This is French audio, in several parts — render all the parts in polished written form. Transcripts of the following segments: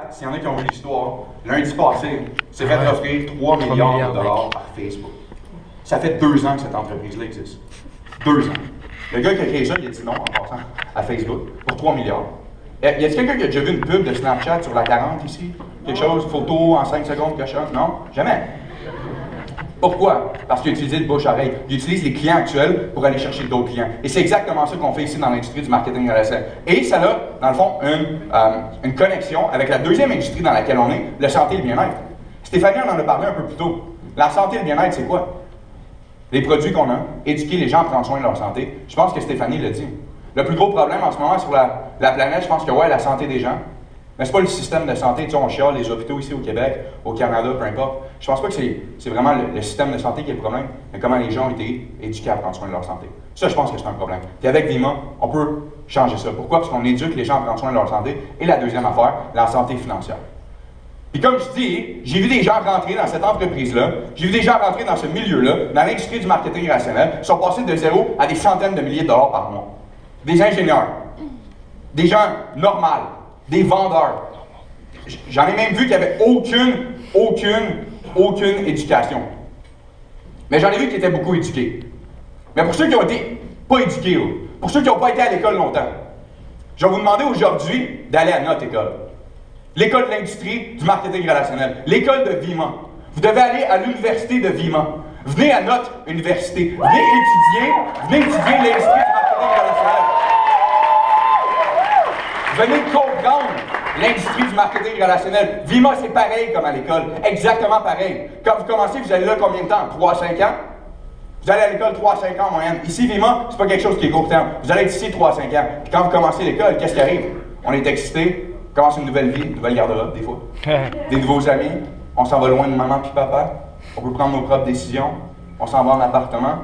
S'il y en a qui ont vu l'histoire, lundi passé, s'est fait offrir 3 milliards de dollars par Facebook. Ça fait 2 ans que cette entreprise-là existe. 2 ans. Le gars qui a créé ça, il a dit non en passant à Facebook pour 3 milliards. Y a-t-il quelqu'un qui a déjà vu une pub de Snapchat sur la 40 ici? Quelque chose, photo en 5 secondes, quelque chose? Non? Jamais. Pourquoi? Parce qu'il a utilisé le bouche-oreille. Il utilise les clients actuels pour aller chercher d'autres clients. Et c'est exactement ça qu'on fait ici dans l'industrie du marketing relationnel. Et ça a, dans le fond, une connexion avec la deuxième industrie dans laquelle on est, la santé et le bien-être. Stéphanie en a parlé un peu plus tôt. La santé et le bien-être, c'est quoi? Les produits qu'on a, éduquer les gens à prendre soin de leur santé. Je pense que Stéphanie l'a dit. Le plus gros problème en ce moment sur la planète, je pense que la santé des gens. Mais c'est pas le système de santé, tu sais, on chiale les hôpitaux ici au Québec, au Canada, peu importe. Je pense pas que c'est vraiment le système de santé qui est le problème, mais comment les gens ont été éduqués à prendre soin de leur santé. Ça, je pense que c'est un problème. Puis avec Vima, on peut changer ça. Pourquoi? Parce qu'on éduque les gens à prendre soin de leur santé. Et la deuxième affaire, la santé financière. Puis comme je dis, j'ai vu des gens rentrer dans cette entreprise-là, j'ai vu des gens rentrer dans ce milieu-là, dans l'industrie du marketing rationnel, sont passés de 0 à des centaines de milliers de dollars par mois. Des ingénieurs, des gens normaux, des vendeurs. J'en ai même vu qu'il n'y avait aucune éducation. Mais j'en ai vu qui étaient beaucoup éduqués. Mais pour ceux qui ont été pas éduqués, pour ceux qui n'ont pas été à l'école longtemps, je vais vous demander aujourd'hui d'aller à notre école. L'école de l'industrie du marketing relationnel. L'école de Vima. Vous devez aller à l'université de Vima. Venez à notre université. Venez étudier l'industrie du marketing relationnel. Venez comprendre l'industrie du marketing relationnel. Vima, c'est pareil comme à l'école. Exactement pareil. Quand vous commencez, vous allez là combien de temps? 3-5 ans? Vous allez à l'école 3-5 ans en moyenne. Ici, Vima, c'est pas quelque chose qui est court terme. Vous allez être ici 3-5 ans. Puis quand vous commencez l'école, qu'est-ce qui arrive? On est excité, on commence une nouvelle vie, une nouvelle garde-robe, des fois. Des nouveaux amis. On s'en va loin de maman puis papa. On peut prendre nos propres décisions. On s'en va en appartement.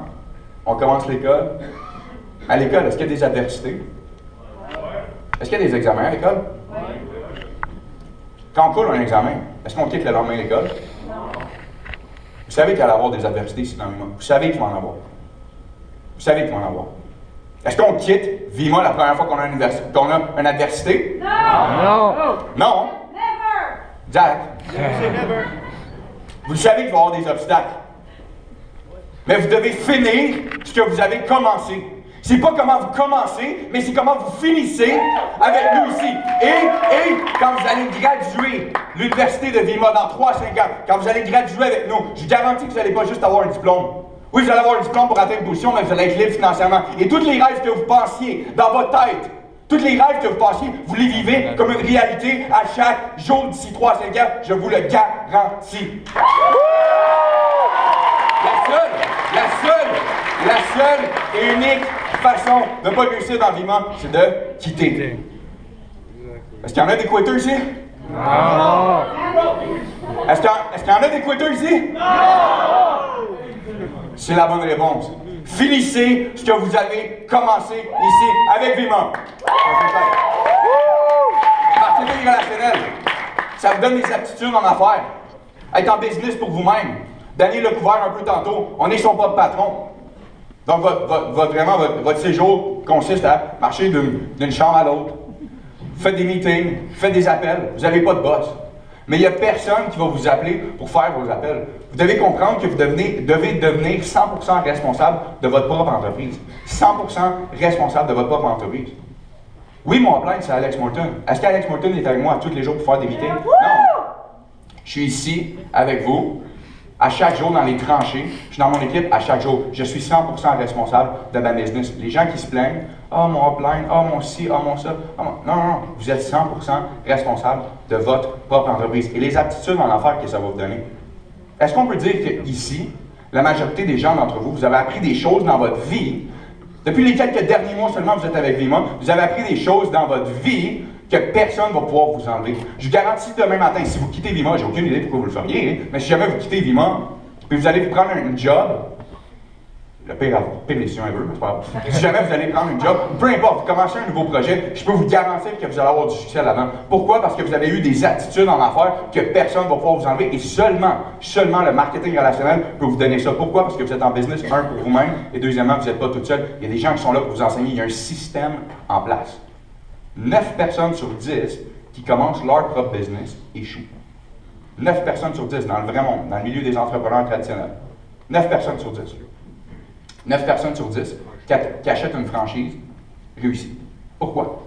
On commence l'école. À l'école, est-ce qu'il y a des adversités? Est-ce qu'il y a des examens à l'école? Quand on coule un examen, est-ce qu'on quitte le lendemain l'école? Non. Vous savez qu'il va y avoir des adversités ici dans Vima. Vous savez qu'il va en avoir. Vous savez qu'il va en avoir. Est-ce qu'on quitte Vima la première fois qu'on a une adversité? Non! Non? Never! Jack? Vous savez qu'il va y avoir des obstacles. Mais vous devez finir ce que vous avez commencé. C'est pas comment vous commencez, mais c'est comment vous finissez avec nous ici. Et quand vous allez graduer l'université de Vima dans 3-5 ans, quand vous allez graduer avec nous, je vous garantis que vous n'allez pas juste avoir un diplôme. Oui, vous allez avoir un diplôme pour atteindre une position, mais vous allez être libre financièrement. Et tous les rêves que vous pensiez dans votre tête, tous les rêves que vous pensiez, vous les vivez comme une réalité à chaque jour d'ici 3-5 ans, je vous le garantis. La seule et unique façon de ne pas réussir dans Vima, c'est de quitter. Est-ce qu'il y en a des quitters ici? Non! Est-ce qu'il y en a des quitters ici? Non! C'est la bonne réponse. Finissez ce que vous avez commencé ici avec Vima. Marketing relationnel, ça vous donne des aptitudes en affaires. Être en business pour vous-même. Daniel l'a couvert un peu tantôt, on est son propre patron. Donc, votre séjour consiste à marcher d'une chambre à l'autre. Vous faites des meetings, vous faites des appels, vous n'avez pas de boss. Mais il n'y a personne qui va vous appeler pour faire vos appels. Vous devez comprendre que vous devez devenir 100% responsable de votre propre entreprise. 100% responsable de votre propre entreprise. Oui, mon plan, c'est Alex Morton. Est-ce qu'Alex Morton est avec moi tous les jours pour faire des meetings? Non! Je suis ici avec vous. À chaque jour dans les tranchées, je suis dans mon équipe à chaque jour. Je suis 100% responsable de ma business. Les gens qui se plaignent, « Ah, mon upline, ah, mon ci, ah, mon ça, ah, mon... » Non, vous êtes 100% responsable de votre propre entreprise. Et les aptitudes en affaires que ça va vous donner. Est-ce qu'on peut dire qu'ici, la majorité des gens d'entre vous, vous avez appris des choses dans votre vie, depuis les quelques derniers mois seulement vous êtes avec Vima, vous avez appris des choses dans votre vie que personne ne va pouvoir vous enlever. Je vous garantis demain matin, si vous quittez Vima, j'ai aucune idée pourquoi vous le feriez, mais si jamais vous quittez Vima, puis vous allez vous prendre un job, le pire décision ever, mais c'est pas grave. Si jamais vous allez prendre un job, peu importe, vous commencez un nouveau projet, je peux vous garantir que vous allez avoir du succès là-dedans. Pourquoi? Parce que vous avez eu des attitudes en affaires que personne ne va pouvoir vous enlever et seulement le marketing relationnel peut vous donner ça. Pourquoi? Parce que vous êtes en business, un, pour vous-même, et deuxièmement, vous n'êtes pas tout seul. Il y a des gens qui sont là pour vous enseigner, il y a un système en place. 9 personnes sur 10 qui commencent leur propre business échouent. 9 personnes sur 10 dans le vrai monde, dans le milieu des entrepreneurs traditionnels. 9 personnes sur 10. 9 personnes sur 10 qui achètent une franchise réussit. Pourquoi?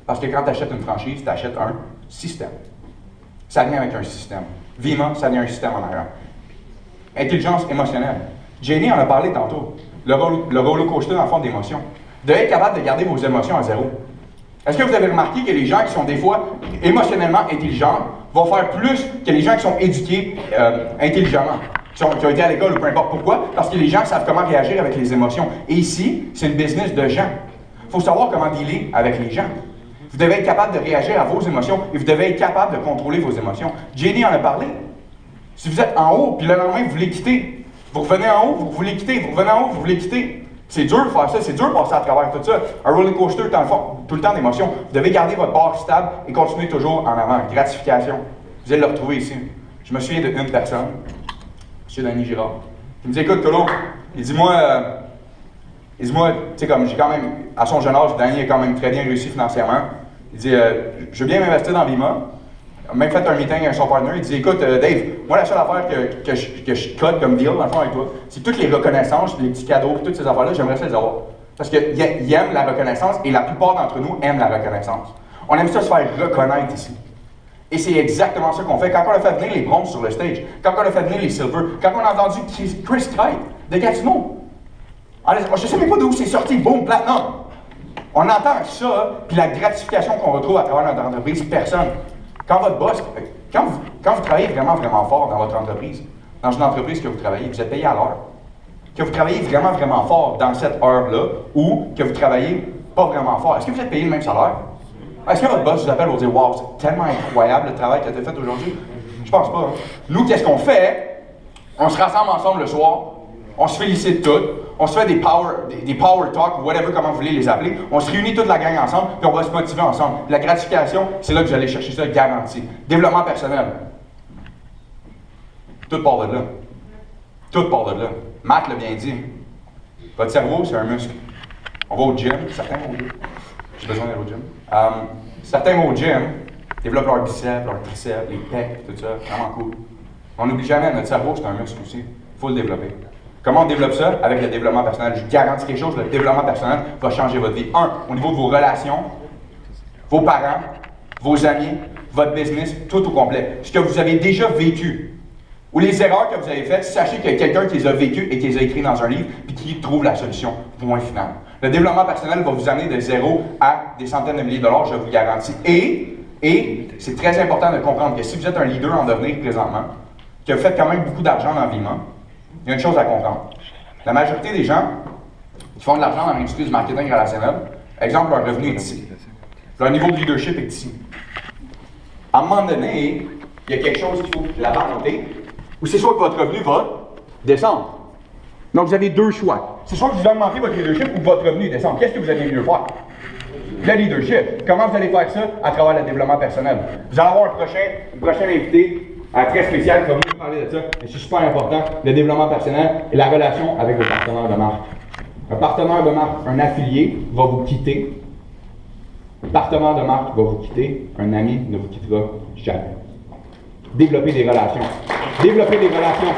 Parce que quand tu achètes une franchise, tu achètes un système. Ça vient avec un système. Vima, ça vient un système en arrière. Intelligence émotionnelle. Jenny en a parlé tantôt. Le roller coaster dans le fond d'émotions. Vous devez être capable de garder vos émotions à zéro. Est-ce que vous avez remarqué que les gens qui sont des fois émotionnellement intelligents vont faire plus que les gens qui sont éduqués intelligemment, qui ont été à l'école ou peu importe. Pourquoi? Parce que les gens savent comment réagir avec les émotions. Et ici, c'est une business de gens. Il faut savoir comment dealer avec les gens. Vous devez être capable de réagir à vos émotions et vous devez être capable de contrôler vos émotions. Jenny en a parlé. Si vous êtes en haut, puis le lendemain, vous voulez quitter. Vous revenez en haut, vous voulez quitter. Vous revenez en haut, vous voulez quitter. C'est dur de faire ça, c'est dur de passer à travers tout ça. Un roller coaster, tout le temps d'émotions. Vous devez garder votre barre stable et continuer toujours en avant. Gratification. Vous allez le retrouver ici. Je me souviens d'une personne, M. Denis Girard, qui me dit, écoute, Colo, il dit, moi, tu sais, comme j'ai quand même, à son jeune âge, Denis a quand même très bien réussi financièrement. Il dit, je veux bien m'investir dans Vima. Il a même fait un meeting avec son partenaire. Il dit, écoute, Dave, moi, la seule affaire que je code comme deal, dans le fond, avec toi, c'est toutes les reconnaissances, les petits cadeaux, toutes ces affaires-là, j'aimerais ça les avoir. Parce qu'il aime la reconnaissance et la plupart d'entre nous aiment la reconnaissance. On aime ça se faire reconnaître ici. Et c'est exactement ça qu'on fait. Quand on a fait venir les bronzes sur le stage, quand on a fait venir les silver, quand on a entendu Chris Kite de Gatineau, je ne sais même pas d'où c'est sorti, boum, platinum. On entend ça, puis la gratification qu'on retrouve à travers notre entreprise, personne. Quand votre boss, quand vous travaillez vraiment, vraiment fort dans votre entreprise, dans une entreprise que vous travaillez, vous êtes payé à l'heure. Que vous travaillez vraiment, vraiment fort dans cette heure-là, ou que vous travaillez pas vraiment fort. Est-ce que vous êtes payé le même salaire? Est-ce que votre boss vous appelle pour dire « Wow, c'est tellement incroyable le travail que tu as fait aujourd'hui? » Je pense pas. Hein? Nous, qu'est-ce qu'on fait? On se rassemble ensemble le soir, on se félicite toutes, on se fait des power talk, whatever, comment vous voulez les appeler. On se réunit toute la gang ensemble, puis on va se motiver ensemble. La gratification, c'est là que vous allez chercher ça, garanti. Développement personnel. Tout part de là. Tout part de là. Matt l'a bien dit. Votre cerveau, c'est un muscle. On va au gym, certains vont au gym. J'ai besoin d'aller au gym. Certains vont au gym, développent leurs biceps, leurs triceps, les pecs, tout ça, vraiment cool. On n'oublie jamais, notre cerveau, c'est un muscle aussi. Il faut le développer. Comment on développe ça? Avec le développement personnel. Je garantis quelque chose, le développement personnel va changer votre vie. Au niveau de vos relations, vos parents, vos amis, votre business, tout au complet. Ce que vous avez déjà vécu, ou les erreurs que vous avez faites, sachez qu'il y a quelqu'un qui les a vécues et qui les a écrites dans un livre, puis qui trouve la solution. Point final. Le développement personnel va vous amener de 0 à des centaines de milliers de dollars, je vous garantis. Et c'est très important de comprendre que si vous êtes un leader en devenir présentement, que vous faites quand même beaucoup d'argent dans Vima, il y a une chose à comprendre. La majorité des gens qui font de l'argent dans l'industrie du marketing relationnel, exemple, leur revenu est ici. Leur niveau de leadership est ici. À un moment donné, il y a quelque chose qu'il faut la monter, ou c'est soit que votre revenu va descendre. Donc, vous avez deux choix. C'est soit que vous augmentez votre leadership ou que votre revenu descend. Qu'est-ce que vous allez mieux faire? Le leadership. Comment vous allez faire ça? À travers le développement personnel. Vous allez avoir un prochain invité très spécial qui va venir parler de ça. Mais c'est super important, le développement personnel et la relation avec vos partenaires de marque. Un partenaire de marque, un affilié, va vous quitter. Un partenaire de marque va vous quitter. Un ami ne vous quittera jamais. Développer des relations. Développer des relations.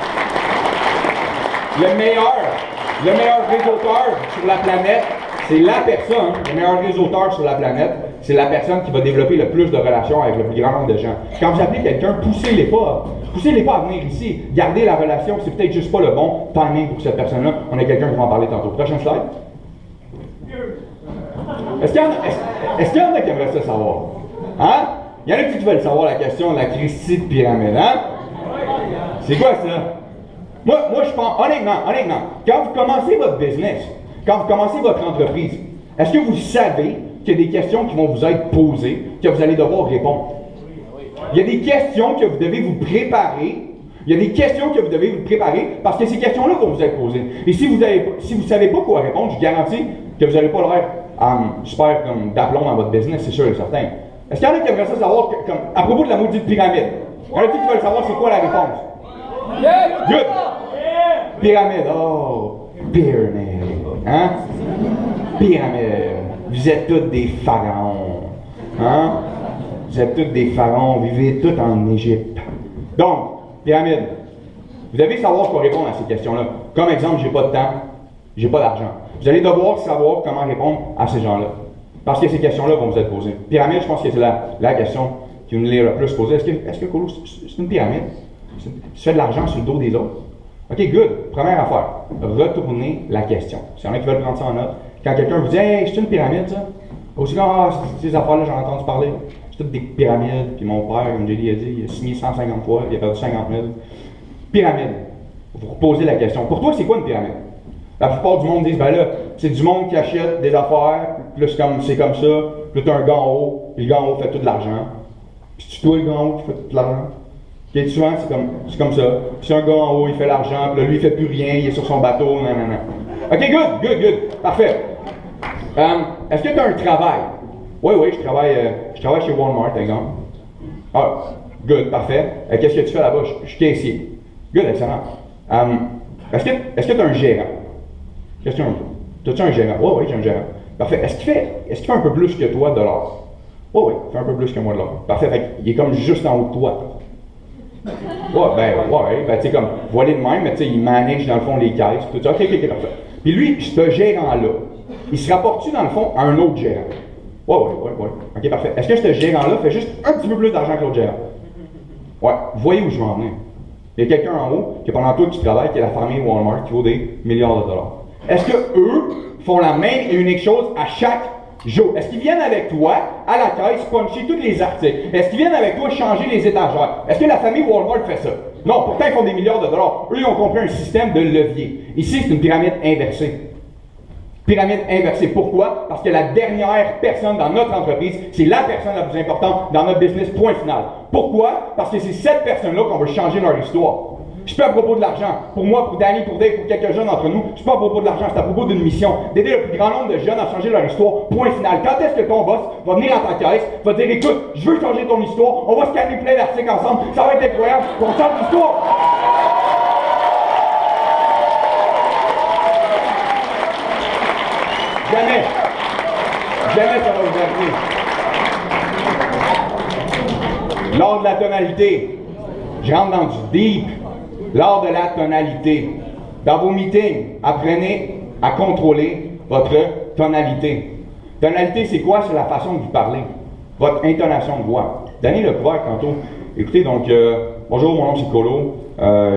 Le meilleur réseauteur sur la planète, c'est la personne, le meilleur réseauteur sur la planète, c'est la personne qui va développer le plus de relations avec le plus grand nombre de gens. Quand vous appelez quelqu'un, poussez-les pas. Poussez-les pas à venir ici. Gardez la relation, c'est peut-être juste pas le bon timing pour cette personne-là. On a quelqu'un qui va en parler tantôt. Prochaine slide. Est-ce qu'il y en a qui aimeraient ça savoir? Hein? Il y en a qui veulent savoir la question de la Christie de pyramide, hein? C'est quoi ça? Moi, je pense, honnêtement, quand vous commencez votre business, quand vous commencez votre entreprise, est-ce que vous savez qu'il y a des questions qui vont vous être posées, que vous allez devoir répondre? Il y a des questions que vous devez vous préparer. Il y a des questions que vous devez vous préparer parce que ces questions-là vont vous être posées. Et si vous ne savez pas quoi répondre, je garantis que vous n'allez pas l'air super d'aplomb dans votre business, c'est sûr et certain. Est-ce qu'il y en a qui aimeraient ça savoir, à propos de la maudite pyramide? Il y en a qui veulent savoir c'est quoi la réponse? Good! Pyramide, oh! Pyramide! Hein? Pyramide! Vous êtes tous des pharaons! Hein? Vous êtes tous des pharaons, vous vivez tous en Égypte. Donc, pyramide. Vous devez savoir quoi répondre à ces questions-là. Comme exemple, j'ai pas de temps, j'ai pas d'argent. Vous allez devoir savoir comment répondre à ces gens-là. Parce que ces questions-là vont vous être posées. Pyramide, je pense que c'est la question qui nous est le plus posée. Est-ce que Colo, c'est une pyramide? Tu fais de l'argent sur le dos des autres? OK, good. Première affaire, retournez la question. S'il y en a qui veulent prendre ça en note, quand quelqu'un vous dit « Hey, c'est une pyramide, ça? » Aussi comme « Ah, ces affaires-là, j'en ai entendu parler. C'est toutes des pyramides. » Puis mon père, comme JD a dit, il a signé 150 fois, il a perdu 50 000. Pyramide. Vous reposez la question. Pour toi, c'est quoi une pyramide? La plupart du monde disent « Ben là, c'est du monde qui achète des affaires, puis là, c'est comme ça, puis là, tu as un gars en haut, puis le gars en haut fait tout de l'argent. Puis c'est toi, le gars en haut, qui fait tout de l'argent. » Et souvent, c'est comme ça. Puis c'est un gars en haut, il fait l'argent, puis là, lui, il fait plus rien, il est sur son bateau, nanana. OK, good. Parfait. Est-ce que tu as un travail? Oui, je travaille chez Walmart, par exemple. Ah, good, parfait. Qu'est-ce que tu fais là-bas? Je suis caissier. Good, excellent. Est-ce que tu as un gérant? Question 1. As-tu un gérant? Oui, j'ai un gérant. Parfait. Est-ce qu'il fait un peu plus que toi de l'or? Oui, il fait un peu plus que moi de l'or. Parfait. Fait il est comme juste en haut de toi. Ben, tu sais, comme, voilé de même, mais tu sais, il manage dans le fond les caisses, tout ça. OK, parfait. Puis lui, ce gérant-là, il se rapporte-tu dans le fond à un autre gérant? Oui. OK, parfait. Est-ce que ce gérant-là fait juste un petit peu plus d'argent que l'autre gérant? Ouais, vous voyez où je veux en venir. Il y a quelqu'un en haut, qui pendant tout qui travaille, qui est la famille Walmart, qui vaut des milliards de dollars. Est-ce qu'eux font la même et unique chose à chaque jour? Est-ce qu'ils viennent avec toi à la caisse puncher tous les articles? Est-ce qu'ils viennent avec toi changer les étagères? Est-ce que la famille Walmart fait ça? Non, pourtant ils font des milliards de dollars. Eux, ils ont compris un système de levier. Ici, c'est une pyramide inversée. Pyramide inversée. Pourquoi? Parce que la dernière personne dans notre entreprise, c'est la personne la plus importante dans notre business, point final. Pourquoi? Parce que c'est cette personne-là qu'on veut changer leur histoire. Je suis pas à propos de l'argent. Pour moi, pour Danny, pour Dave, pour quelques jeunes d'entre nous, je suis pas à propos de l'argent, c'est à propos d'une mission, d'aider le plus grand nombre de jeunes à changer leur histoire, point final. Quand est-ce que ton boss va venir à ta caisse, va te dire, écoute, je veux changer ton histoire, on va se calmer plein d'articles ensemble, ça va être incroyable, on change l'histoire. Jamais ça va vous arriver. Lors de la tonalité, je rentre dans du deep. Lors de la tonalité, dans vos meetings, apprenez à contrôler votre tonalité. Tonalité, c'est quoi? C'est la façon de vous parler. Votre intonation de voix. Danny l'a couvert tantôt. Écoutez, donc, bonjour, mon nom c'est Colo.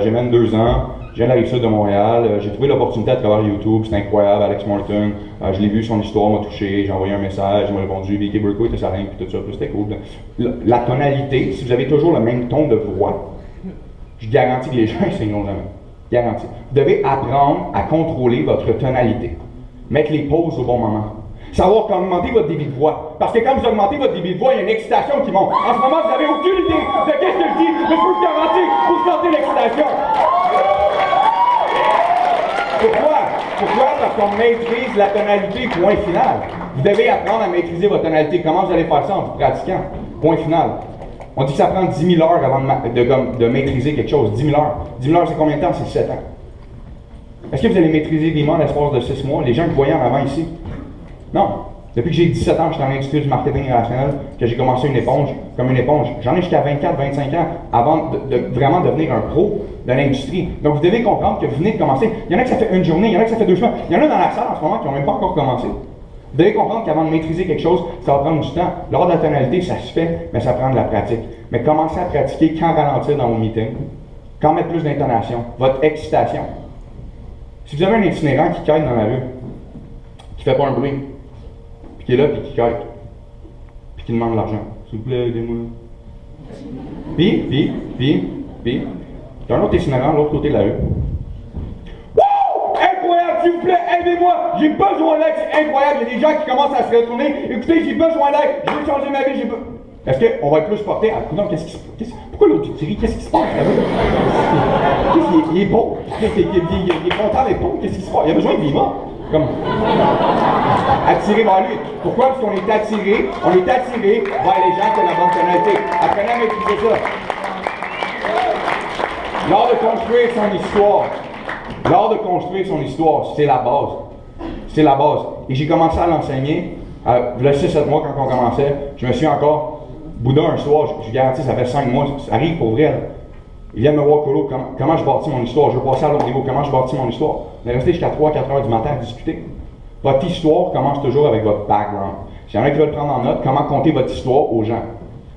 J'ai 22 ans. Je viens de la Rive-Sud de Montréal. J'ai trouvé l'opportunité à travers YouTube. C'est incroyable, Alex Morton. Je l'ai vu, son histoire m'a touché. J'ai envoyé un message, il m'a répondu. Vicky Burko était sa reine, puis tout ça. Puis c'était cool. La tonalité, si vous avez toujours le même ton de voix, je garantis que les gens essaieront jamais. Garanti. Vous devez apprendre à contrôler votre tonalité. Mettre les pauses au bon moment. Savoir comment augmenter votre débit de voix. Parce que quand vous augmentez votre débit de voix, il y a une excitation qui monte. En ce moment, vous n'avez aucune idée de qu'est-ce que je dis, mais je peux vous garantir, vous sentez l'excitation. Pourquoi? Parce qu'on maîtrise la tonalité, point final. Vous devez apprendre à maîtriser votre tonalité. Comment vous allez faire ça en vous pratiquant? Point final. On dit que ça prend 10 000 heures avant de maîtriser quelque chose. 10 000 heures. 10 000 heures, c'est combien de temps? C'est 7 ans. Est-ce que vous allez maîtriser des mots en l'espace de 6 mois? Les gens que vous voyez en avant ici? Non. Depuis que j'ai 17 ans, je suis dans l'industrie du marketing relationnel, que j'ai commencé comme une éponge. J'en ai jusqu'à 24, 25 ans avant de vraiment devenir un pro de l'industrie. Donc, vous devez comprendre que vous venez de commencer. Il y en a que ça fait une journée, il y en a que ça fait 2 semaines. Il y en a dans la salle en ce moment qui n'ont même pas encore commencé. Vous devez comprendre qu'avant de maîtriser quelque chose, ça va prendre du temps. Lors de la tonalité, ça se fait, mais ça prend de la pratique. Mais commencez à pratiquer quand ralentir dans vos meetings, quand mettre plus d'intonation, votre excitation. Si vous avez un itinérant qui caille dans la rue, qui ne fait pas un bruit, puis qui est là, puis qui caille, puis qui demande de l'argent, s'il vous plaît, aidez-moi. Puis, il y a un autre itinérant de l'autre côté de la rue. Incroyable, s'il vous plaît, aidez-moi, j'ai besoin d'aide, c'est incroyable, il y a des gens qui commencent à se retourner, écoutez, j'ai besoin d'aide, je veux changer ma vie, j'ai besoin. Est-ce qu'on va être plus porté à non, pourquoi l'autre série, qu'est-ce qui se passe là-bas? Il est beau, il est content d'être beau, qu'est-ce qui se passe? Il a besoin de vivre, comme attiré vers lui. Pourquoi? Parce qu'on est attiré vers les gens qui ont la bonne tonalité. Apprenez à maîtriser ça. L'art de construire son histoire, c'est la base. C'est la base. Et j'ai commencé à l'enseigner, le 6-7 mois quand on commençait, je me suis encore Bouddha, un soir, je garantis, ça fait 5 mois, ça arrive pour vrai. Là. Ils viennent me voir, Colo, comment je bâtis mon histoire. Je veux passer à l'autre niveau, comment je bâtis mon histoire. On est resté jusqu'à 3-4 heures du matin à discuter. Votre histoire commence toujours avec votre background. S'il y en a qui veulent prendre en note, comment compter votre histoire aux gens.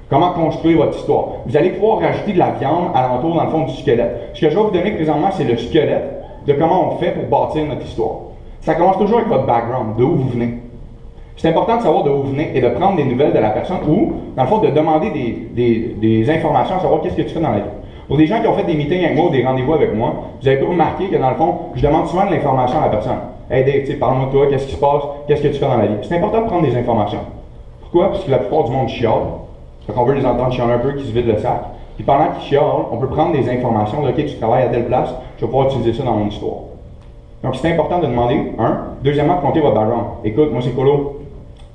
Comment construire votre histoire. Vous allez pouvoir rajouter de la viande alentour dans le fond du squelette. Ce que je vais vous donner présentement, c'est le squelette de comment on fait pour bâtir notre histoire. Ça commence toujours avec votre background, de où vous venez. C'est important de savoir de où vous venez et de prendre des nouvelles de la personne ou, dans le fond, de demander des informations à savoir qu'est-ce que tu fais dans la vie. Pour des gens qui ont fait des meetings avec moi ou des rendez-vous avec moi, vous avez pu remarquer que, dans le fond, je demande souvent de l'information à la personne. Hey Dave, tu sais, parle-moi de toi, qu'est-ce qui se passe, qu'est-ce que tu fais dans la vie. C'est important de prendre des informations. Pourquoi? Parce que la plupart du monde chiale. Donc on veut les entendre chialer un peu, qui se vident le sac. Puis pendant qu'ils chialent, on peut prendre des informations de OK, tu travailles à telle place, je vais pouvoir utiliser ça dans mon histoire. Donc c'est important de demander, deuxièmement, de compter votre background. Écoute, moi c'est Colo,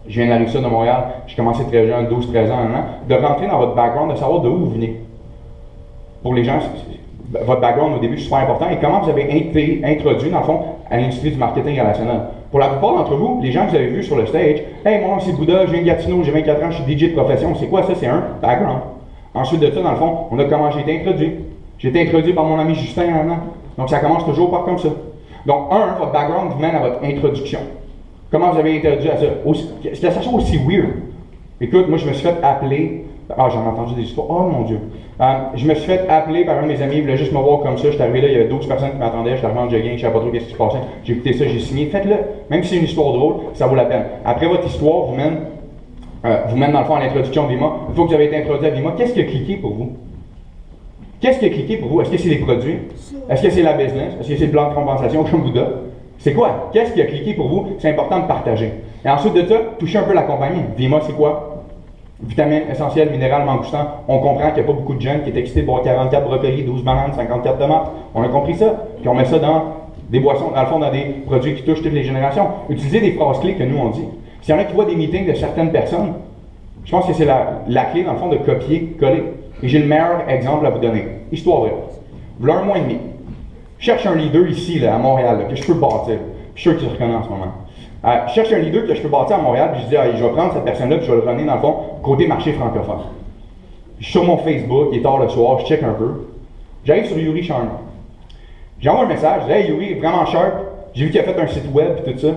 je viens de la Rive-Sud de Montréal, j'ai commencé très jeune, 12-13 ans, 1 an, de rentrer dans votre background, de savoir de où vous venez. Pour les gens, votre background au début c'est super important et comment vous avez été introduit, dans le fond, à l'industrie du marketing relationnel. Pour la plupart d'entre vous, les gens que vous avez vus sur le stage, hey, mon nom c'est Bouddha, je viens de Gatineau, j'ai 24 ans, je suis DJ de profession, c'est quoi ça? C'est un background. Ensuite de ça, dans le fond, on a comment j'ai été introduit. J'ai été introduit par mon ami Justin un an. Donc ça commence toujours par comme ça. Donc, votre background vous mène à votre introduction. Comment vous avez été introduit à ça? Est-ce que ça soit aussi weird? Écoute, moi je me suis fait appeler. Ah, j'en ai entendu des histoires. Oh mon Dieu. Je me suis fait appeler par un de mes amis, il voulait juste me voir comme ça. Je suis arrivé là, il y avait 12 personnes qui m'attendaient, je suis arrivé en jogging, je ne savais pas trop ce qui se passait. J'ai écouté ça, j'ai signé. Faites-le. Même si c'est une histoire drôle, ça vaut la peine. Après, votre histoire vous mène dans le fond à l'introduction de Vima. Une fois que vous avez été introduit à Vima, qu'est-ce qui a cliqué pour vous? Qu'est-ce qui a cliqué pour vous? Est-ce que c'est les produits? Est-ce que c'est la business? Est-ce que c'est le plan de compensation comme Bouddha? C'est quoi? Qu'est-ce qui a cliqué pour vous? C'est important de partager. Et ensuite de ça, touchez un peu la compagnie. Vima, c'est quoi? Vitamines essentielles, minérales, mangoustans. On comprend qu'il n'y a pas beaucoup de jeunes qui étaient excités de boire 44 brocolis, 12 bananes, 54 tomates. On a compris ça. Puis on met ça dans des boissons, dans le fond, dans des produits qui touchent toutes les générations. Utilisez des phrases clés que nous on dit. S'il y en a qui voient des meetings de certaines personnes, je pense que c'est la clé, dans le fond, de copier-coller. Et j'ai le meilleur exemple à vous donner. Histoire vraie. Voilà 1 mois et demi. Je cherche un leader ici, là, à Montréal, là, que je peux bâtir. Je suis sûr qu'il se reconnaît en ce moment. Je cherche un leader que je peux bâtir à Montréal, puis je dis, je vais prendre cette personne-là, puis je vais le ramener dans le fond, côté marché francophone. Je suis sur mon Facebook, il est tard le soir, je check un peu. J'arrive sur Yuri Charny. J'envoie un message, je dis, hey Yuri, vraiment sharp, j'ai vu qu'il a fait un site web et tout ça.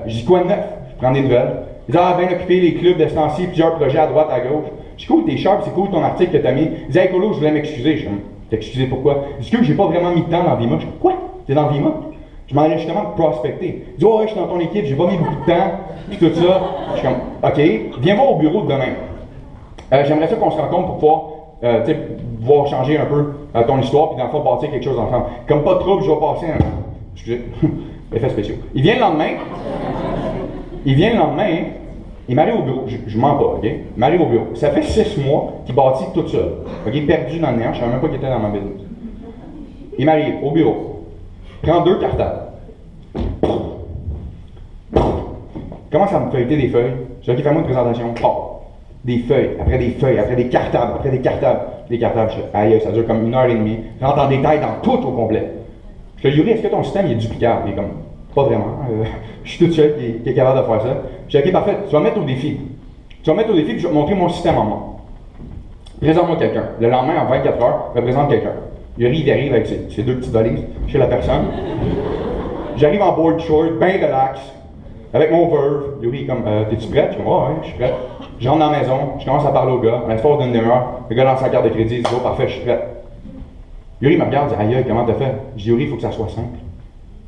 Je dis, quoi de neuf? Je prends des nouvelles. Il dit, bien occupé, les clubs de ce temps-ci, plusieurs projets à droite, à gauche. Je dis, cool, t'es sharp, c'est cool ton article que t'as mis. Il dit, hey Colo, je voulais m'excuser. Je dis, t'excuser pourquoi? Il dit, que j'ai pas vraiment mis de temps dans Vima. Je dis, quoi? T'es dans Vima? Je m'en allais justement de prospecter. Il dit, ouais, je suis dans ton équipe, j'ai pas mis beaucoup de temps, puis tout ça. Je suis comme, ok, viens voir au bureau de demain. J'aimerais ça qu'on se rencontre pour pouvoir, pouvoir changer un peu ton histoire, puis dans le fond, bâtir quelque chose ensemble. Comme pas de trouble, je vais passer un. Excusez, effets spéciaux. Il vient le lendemain, il m'arrive au bureau, je mens pas, ok? Il m'arrive au bureau. Ça fait 6 mois qu'il bâtit tout seul. Ok, perdu dans le néant, je savais même pas qu'il était dans ma business. Il m'arrive au bureau. Prends 2 cartables. Commence à me feuilleter des feuilles. Je dis, fais-moi une présentation. Des feuilles, après des feuilles, après des cartables, après des cartables. Des cartables, je dis, aïe, ça dure comme 1h30. Je rentre en détail dans tout au complet. Je dis, Yuri, est-ce que ton système il est duplicable? Il est comme, pas vraiment. Je suis tout seul qui est capable de faire ça. Je dis, ok, parfait, tu vas me mettre au défi. Tu vas me mettre au défi, puis je vais te montrer mon système en moi. Présente-moi quelqu'un. Le lendemain, en 24 heures, représente quelqu'un. Yuri, il arrive avec ses 2 petites valises chez la personne. J'arrive en board short, bien relax, avec mon verve. Yuri est comme, t'es-tu prête? Je dis, ouais, je suis prête. Je rentre dans la maison, je commence à parler au gars. À l'espace d'une demi-heure, le gars lance sa carte de crédit, il dit, oh, parfait, je suis prête. Yuri me regarde, il dit, aïe, comment t'as fait? Je dis, Yuri, il faut que ça soit simple.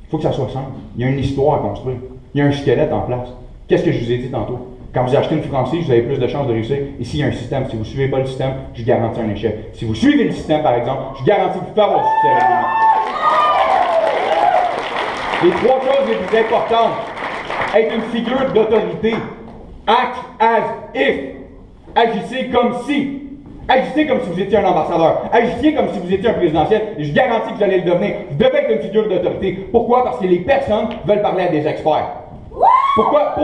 Il faut que ça soit simple. Il y a une histoire à construire. Il y a un squelette en place. Qu'est-ce que je vous ai dit tantôt? Quand vous achetez une franchise, vous avez plus de chances de réussir. Ici, il y a un système. Si vous ne suivez pas le système, je garantis un échec. Si vous suivez le système, par exemple, je garantis que vous pouvez avoir du succès avec les 3 choses les plus importantes. Être une figure d'autorité. Act as if. Agissez comme si. Agissez comme si vous étiez un ambassadeur. Agissez comme si vous étiez un présidentiel. Et je garantis que vous allez le devenir. Vous devez être une figure d'autorité. Pourquoi? Parce que les personnes veulent parler à des experts. Pourquoi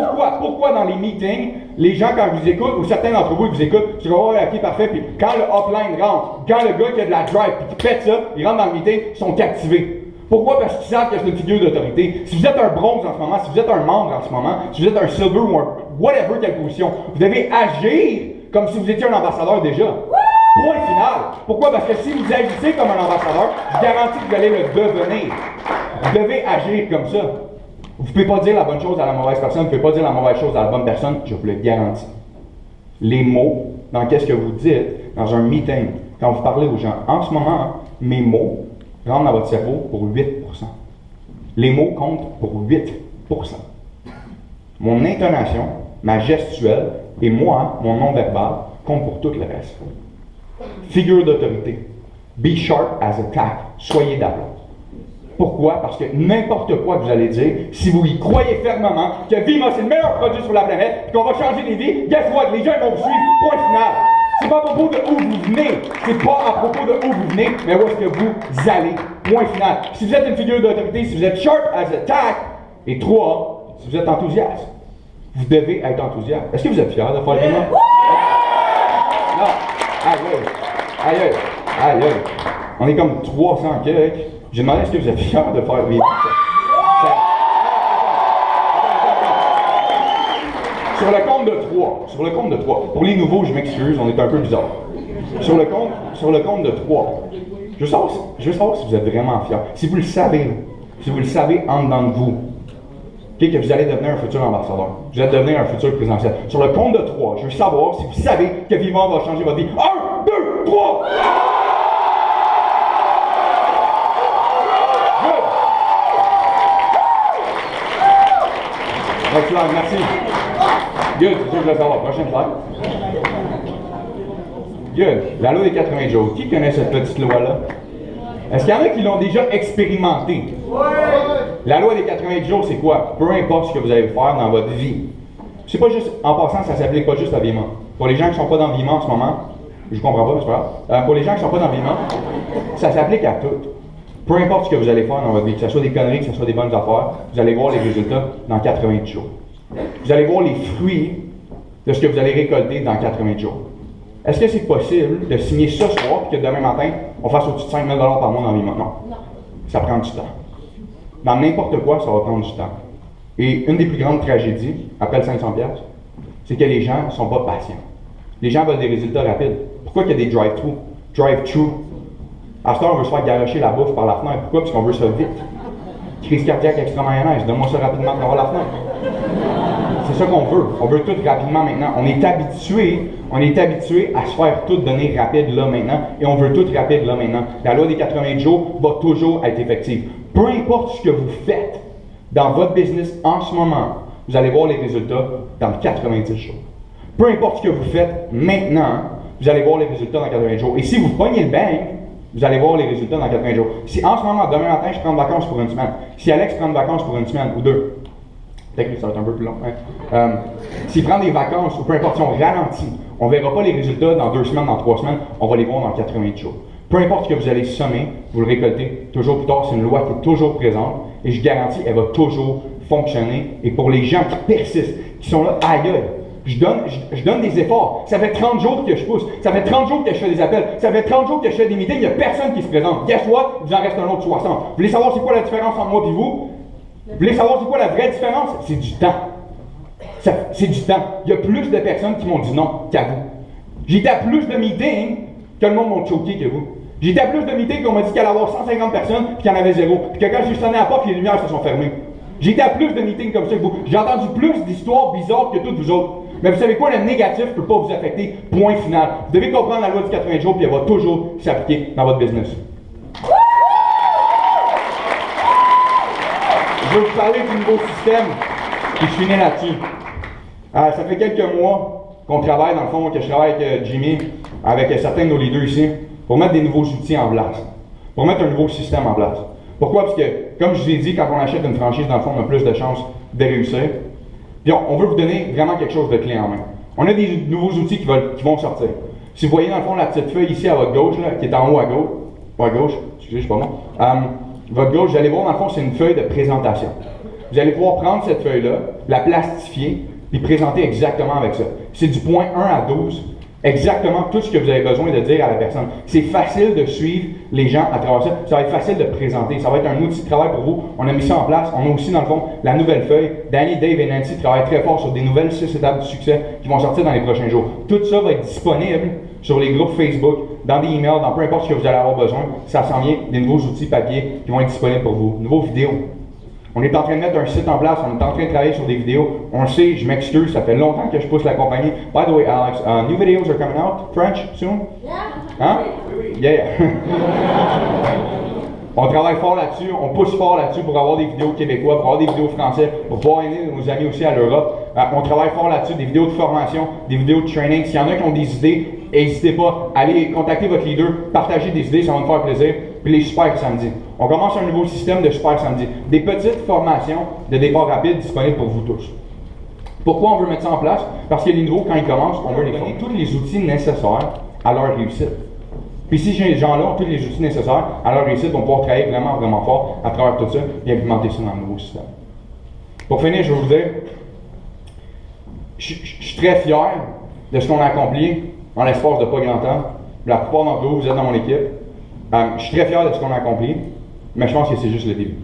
dans les meetings, les gens quand ils vous écoutent, ou certains d'entre vous qui vous écoutent, tu vas voir, ok, parfait, puis quand le upline rentre, quand le gars qui a de la drive, puis qui pète ça, il rentre dans le meeting, ils sont captivés. Pourquoi? Parce qu'ils savent que c'est une figure d'autorité. Si vous êtes un bronze en ce moment, si vous êtes un membre en ce moment, si vous êtes un silver ou un whatever quelle position, vous devez agir comme si vous étiez un ambassadeur déjà. Point final. Pourquoi? Parce que si vous agissez comme un ambassadeur, je garantis que vous allez le devenir. Vous devez agir comme ça. Vous ne pouvez pas dire la bonne chose à la mauvaise personne, vous ne pouvez pas dire la mauvaise chose à la bonne personne, je vous le garantis. Les mots, dans qu'est-ce que vous dites, dans un meeting, quand vous parlez aux gens, en ce moment, mes mots rentrent dans votre cerveau pour 8%. Les mots comptent pour 8%. Mon intonation, ma gestuelle et moi, mon non-verbal, comptent pour tout le reste. Figure d'autorité. Be sharp as a tack. Soyez d'aplomb. Pourquoi? Parce que n'importe quoi que vous allez dire, si vous y croyez fermement que Vima c'est le meilleur produit sur la planète, qu'on va changer des vies, guess what? Les gens vont vous suivre. Point final. C'est pas à propos de où vous venez. C'est pas à propos de où vous venez, mais où est-ce que vous allez. Point final. Si vous êtes une figure d'autorité, si vous êtes sharp as a tack, et 3, si vous êtes enthousiaste, vous devez être enthousiaste. Est-ce que vous êtes fiers de faire le Vima? Non. Aïe, aïe, aïe, aïe. On est comme 300 quelques. J'ai demandé est-ce que vous êtes fiers de faire le Vima? Sur le compte de 3, pour les nouveaux, je m'excuse, on est un peu bizarre. Sur le compte de 3, je veux savoir si vous êtes vraiment fiers. Si vous le savez en dedans de vous, okay, que vous allez devenir un futur ambassadeur, vous allez devenir un futur présidentiel. Sur le compte de 3, je veux savoir si vous savez que Vivant va changer votre vie. 1, 2, 3! Excellent, merci. Good, c'est ça que je voulais savoir. Prochaine slide. Good. La loi des 80 jours. Qui connaît cette petite loi-là? Est-ce qu'il y en a qui l'ont déjà expérimenté? La loi des 80 jours, c'est quoi? Peu importe ce que vous allez faire dans votre vie. C'est pas juste, en passant, ça s'applique pas juste à Vima. Pour les gens qui ne sont pas dans Vima en ce moment, je comprends pas, mais c'est pas grave. Pour les gens qui ne sont pas dans Vima, ça s'applique à tout. Peu importe ce que vous allez faire dans votre vie, que ce soit des conneries, que ce soit des bonnes affaires, vous allez voir les résultats dans 80 jours. Vous allez voir les fruits de ce que vous allez récolter dans 80 jours. Est-ce que c'est possible de signer ce soir et que demain matin, on fasse au-dessus de 5 000 par mois dans Vima? Non. Ça prend du temps. Dans n'importe quoi, ça va prendre du temps. Et une des plus grandes tragédies, après le 500$, c'est que les gens ne sont pas patients. Les gens veulent des résultats rapides. Pourquoi il y a des drive-thru? Drive-thru. À ce temps, on veut se faire garocher la bouffe par la fenêtre. Pourquoi? Parce qu'on veut ça vite. Crise cardiaque extra mayonnaise, donne-moi ça rapidement par la fenêtre. C'est ça qu'on veut. On veut tout rapidement maintenant. On est habitué à se faire tout donner rapide là maintenant, et on veut tout rapide là maintenant. La loi des 80 jours va toujours être effective. Peu importe ce que vous faites dans votre business en ce moment, vous allez voir les résultats dans 90 jours. Peu importe ce que vous faites maintenant, vous allez voir les résultats dans 80 jours. Et si vous pognez le bang, vous allez voir les résultats dans 80 jours. Si en ce moment, demain matin, je prends de vacances pour une semaine, si Alex prend de vacances pour une semaine ou deux, peut-être que ça va être un peu plus long, hein? S'il prend des vacances ou peu importe, si on ralentit, on ne verra pas les résultats dans 2 semaines, dans 3 semaines, on va les voir dans 80 jours. Peu importe ce que vous allez semer, vous le récoltez toujours plus tard. C'est une loi qui est toujours présente et je garantis, elle va toujours fonctionner. Et pour les gens qui persistent, qui sont là, aïe, je donne des efforts. Ça fait 30 jours que je pousse. Ça fait 30 jours que je fais des appels. Ça fait 30 jours que je fais des meetings. Il n'y a personne qui se présente. Guess what? Il vous en reste un autre 60. Vous voulez savoir c'est quoi la différence entre moi et vous? Vous voulez savoir c'est quoi la vraie différence? C'est du temps. C'est du temps. Il y a plus de personnes qui m'ont dit non qu'à vous. J'étais à plus de meetings que le monde m'a choqué que vous. J'étais à plus de meetings qu'on m'a dit qu'il allait y avoir 150 personnes puis qu'il y en avait 0. Puis que quand j'ai sonné à la porte, les lumières se sont fermées. J'étais à plus de meetings comme ça que vous. J'ai entendu plus d'histoires bizarres que toutes vous autres. Mais vous savez quoi? Le négatif ne peut pas vous affecter. Point final. Vous devez comprendre la loi du 80 jours puis elle va toujours s'appliquer dans votre business. Je vais vous parler du nouveau système, puis je finis là-dessus. Ça fait quelques mois qu'on travaille, dans le fond, que je travaille avec Jimmy, avec certains de nos leaders ici, pour mettre des nouveaux outils en place, pour mettre un nouveau système en place. Pourquoi? Parce que, comme je vous ai dit, quand on achète une franchise, dans le fond, on a plus de chances de réussir. Puis on veut vous donner vraiment quelque chose de clé en main. On a des nouveaux outils qui vont sortir. Si vous voyez, dans le fond, la petite feuille ici à votre gauche, là, qui est en haut à gauche, pas à gauche, excusez, je sais pas moi, votre gauche, vous allez voir, dans le fond, c'est une feuille de présentation. Vous allez pouvoir prendre cette feuille-là, la plastifier, puis présenter exactement avec ça. C'est du point 1 à 12. exactement tout ce que vous avez besoin de dire à la personne. C'est facile de suivre les gens à travers ça. Ça va être facile de présenter. Ça va être un outil de travail pour vous. On a mis ça en place. On a aussi, dans le fond, la nouvelle feuille. Danny, Dave et Nancy travaillent très fort sur des nouvelles 6 étapes du succès qui vont sortir dans les prochains jours. Tout ça va être disponible sur les groupes Facebook, dans des emails, dans peu importe ce que vous allez avoir besoin. Ça s'en vient, des nouveaux outils papier qui vont être disponibles pour vous. Nouveaux vidéos. On est en train de mettre un site en place, on est en train de travailler sur des vidéos. On le sait, je m'excuse, ça fait longtemps que je pousse la compagnie. By the way, Alex, new videos are coming out, French, soon? Hein? Yeah. On travaille fort là-dessus, on pousse fort là-dessus pour avoir des vidéos québécois, pour avoir des vidéos français, pour pouvoir aider nos amis aussi à l'Europe. On travaille fort là-dessus, des vidéos de formation, des vidéos de training. S'il y en a qui ont des idées, n'hésitez pas, allez contacter votre leader, partagez des idées, ça va nous faire plaisir. Puis les super samedis. On commence un nouveau système de super samedi. Des petites formations de départ rapide disponibles pour vous tous. Pourquoi on veut mettre ça en place? Parce que les nouveaux, quand ils commencent, on veut leur donner tous les outils nécessaires à leur réussite. Puis si ces gens-là ont tous les outils nécessaires à leur réussite, on va pouvoir travailler vraiment, vraiment fort à travers tout ça et implémenter ça dans le nouveau système. Pour finir, je vais vous dire, je suis très fier de ce qu'on a accompli en l'espace de pas grand temps. La plupart d'entre vous, vous êtes dans mon équipe. Je suis très fier de ce qu'on a accompli, mais je pense que c'est juste le début.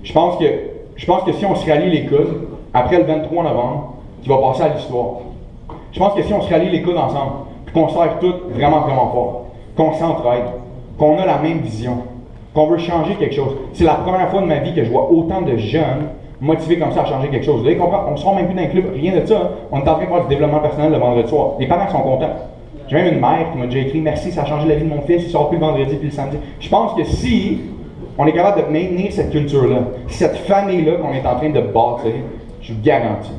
Je pense que si on se rallie les coudes, après le 23 novembre, qui va passer à l'histoire, je pense que si on se rallie les coudes ensemble, puis qu'on serre tout vraiment, vraiment fort, qu'on s'entraide, qu'on a la même vision, qu'on veut changer quelque chose. C'est la première fois de ma vie que je vois autant de jeunes motivés comme ça à changer quelque chose. Vous allez comprendre, on ne sort même plus d'un club, rien de ça. Hein. On est en train de faire du développement personnel le vendredi soir. Les parents sont contents. J'ai même une mère qui m'a déjà écrit « Merci, ça a changé la vie de mon fils, il sort plus le vendredi puis le samedi. » Je pense que si on est capable de maintenir cette culture-là, cette famille-là qu'on est en train de bâtir, je vous garantis,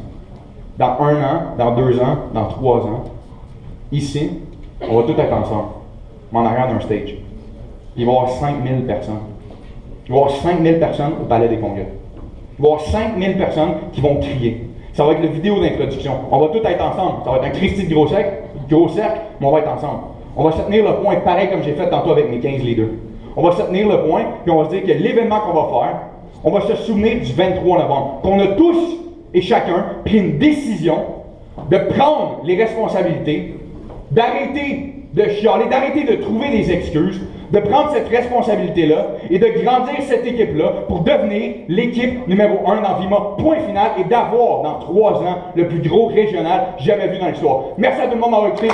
dans 1 an, dans 2 ans, dans 3 ans, ici, on va tous être ensemble, en arrière d'un stage. Il va y avoir 5000 personnes. Il va y avoir 5000 personnes au Palais des Congrès. Il va y avoir 5000 personnes qui vont crier. Ça va être la vidéo d'introduction. On va tous être ensemble. Ça va être un Christy de gros cercle, mais on va être ensemble. On va se tenir le point pareil comme j'ai fait tantôt avec mes 15 leaders. On va se tenir le point, puis on va se dire que l'événement qu'on va faire, on va se souvenir du 23 novembre, qu'on a tous et chacun pris une décision de prendre les responsabilités, d'arrêter de chialer, d'arrêter de trouver des excuses, de prendre cette responsabilité-là et de grandir cette équipe-là pour devenir l'équipe numéro 1 dans Vima, point final, et d'avoir dans 3 ans le plus gros régional jamais vu dans l'histoire. Merci à tout le monde d'avoir écouté.